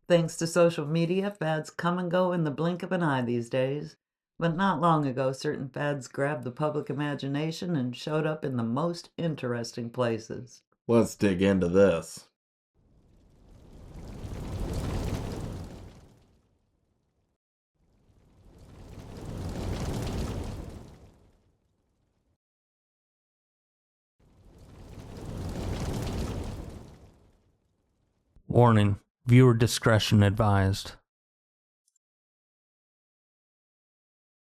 Thanks to social media, fads come and go in the blink of an eye these days. But not long ago, certain fads grabbed the public imagination and showed up in the most interesting places. Let's dig into this. Warning, viewer discretion advised.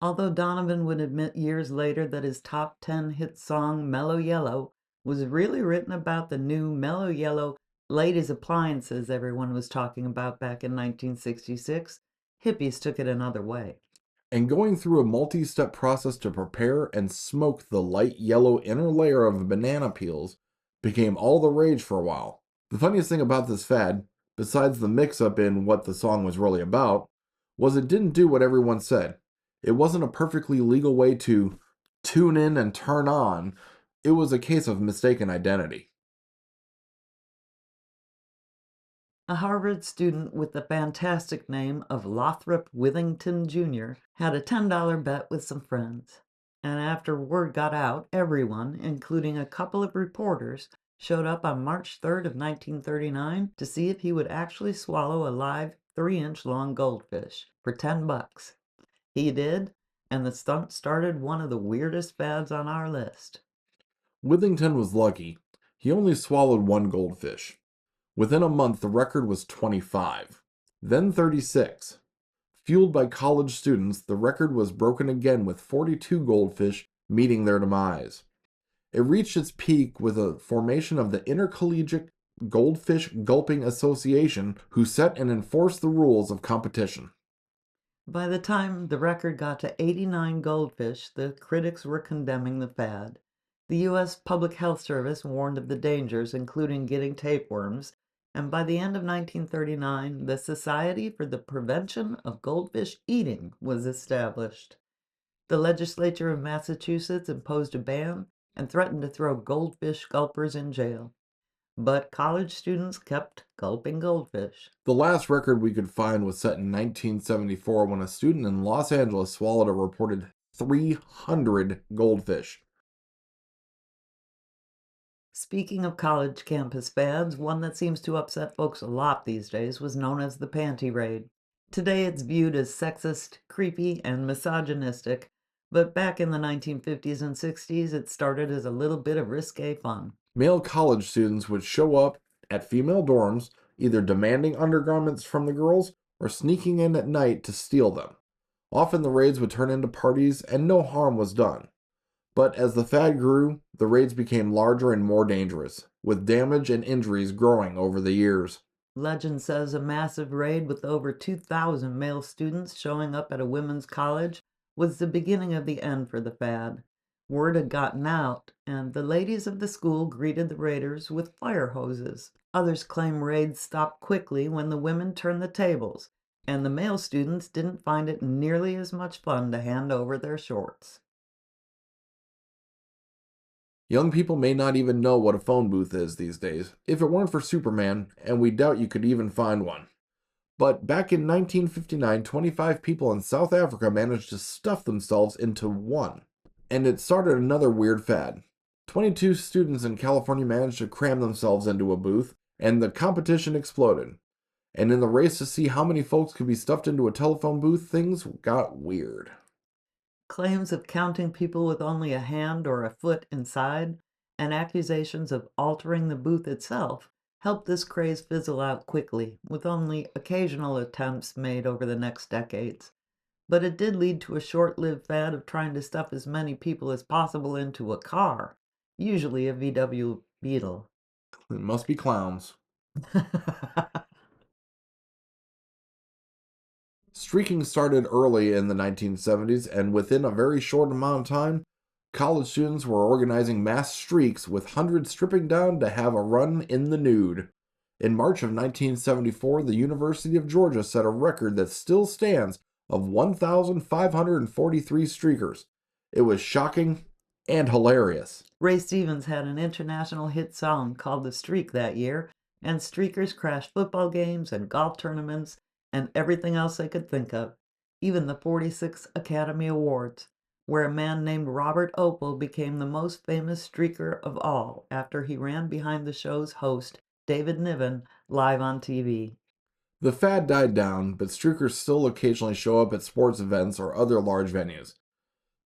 Although Donovan would admit years later that his top 10 hit song, Mellow Yellow, was really written about the new Mellow Yellow ladies' appliances everyone was talking about back in 1966, hippies took it another way. And going through a multi-step process to prepare and smoke the light yellow inner layer of banana peels became all the rage for a while. The funniest thing about this fad, besides the mix-up in what the song was really about, was it didn't do what everyone said. It wasn't a perfectly legal way to tune in and turn on. It was a case of mistaken identity. A Harvard student with the fantastic name of Lothrop Withington Jr. had a $10 bet with some friends. And after word got out, everyone, including a couple of reporters, showed up on March 3rd of 1939 to see if he would actually swallow a live 3-inch long goldfish for $10. He did, and the stunt started one of the weirdest fads on our list. Withington was lucky. He only swallowed one goldfish. Within a month, the record was 25, then 36. Fueled by college students, the record was broken again with 42 goldfish meeting their demise. It reached its peak with a formation of the Intercollegiate Goldfish Gulping Association, who set and enforced the rules of competition. By the time the record got to 89 goldfish, the critics were condemning the fad. The U.S. Public Health Service warned of the dangers, including getting tapeworms, and by the end of 1939, the Society for the Prevention of Goldfish Eating was established. The legislature of Massachusetts imposed a ban and threatened to throw goldfish gulpers in jail. But college students kept gulping goldfish. The last record we could find was set in 1974 when a student in Los Angeles swallowed a reported 300 goldfish. Speaking of college campus fads, one that seems to upset folks a lot these days was known as the Panty Raid. Today it's viewed as sexist, creepy, and misogynistic, but back in the 1950s and 60s it started as a little bit of risque fun. Male college students would show up at female dorms, either demanding undergarments from the girls or sneaking in at night to steal them. Often the raids would turn into parties and no harm was done. But as the fad grew, the raids became larger and more dangerous, with damage and injuries growing over the years. Legend says a massive raid with over 2,000 male students showing up at a women's college was the beginning of the end for the fad. Word had gotten out, and the ladies of the school greeted the raiders with fire hoses. Others claim raids stopped quickly when the women turned the tables, and the male students didn't find it nearly as much fun to hand over their shorts. Young people may not even know what a phone booth is these days, if it weren't for Superman, and we doubt you could even find one. But back in 1959, 25 people in South Africa managed to stuff themselves into one. And it started another weird fad. 22 students in California managed to cram themselves into a booth, and the competition exploded. And in the race to see how many folks could be stuffed into a telephone booth, things got weird. Claims of counting people with only a hand or a foot inside, and accusations of altering the booth itself helped this craze fizzle out quickly, with only occasional attempts made over the next decades. But it did lead to a short-lived fad of trying to stuff as many people as possible into a car, usually a VW Beetle. It must be clowns. Streaking started early in the 1970s, and within a very short amount of time, college students were organizing mass streaks with hundreds stripping down to have a run in the nude. In March of 1974, the University of Georgia set a record that still stands of 1,543 streakers. It was shocking and hilarious. Ray Stevens had an international hit song called The Streak that year, and streakers crashed football games and golf tournaments and everything else they could think of, even the 46 Academy Awards, where a man named Robert Opel became the most famous streaker of all after he ran behind the show's host, David Niven, live on TV. The fad died down, but streakers still occasionally show up at sports events or other large venues.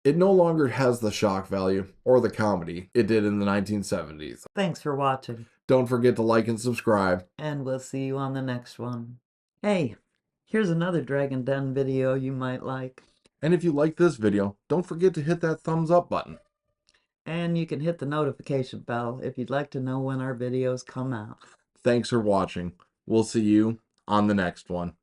It no longer has the shock value or the comedy it did in the 1970s. Thanks for watching. Don't forget to like and subscribe. And we'll see you on the next one. Hey, here's another DragonDen video you might like. And if you like this video, don't forget to hit that thumbs up button. And you can hit the notification bell if you'd like to know when our videos come out. Thanks for watching. We'll see you on the next one.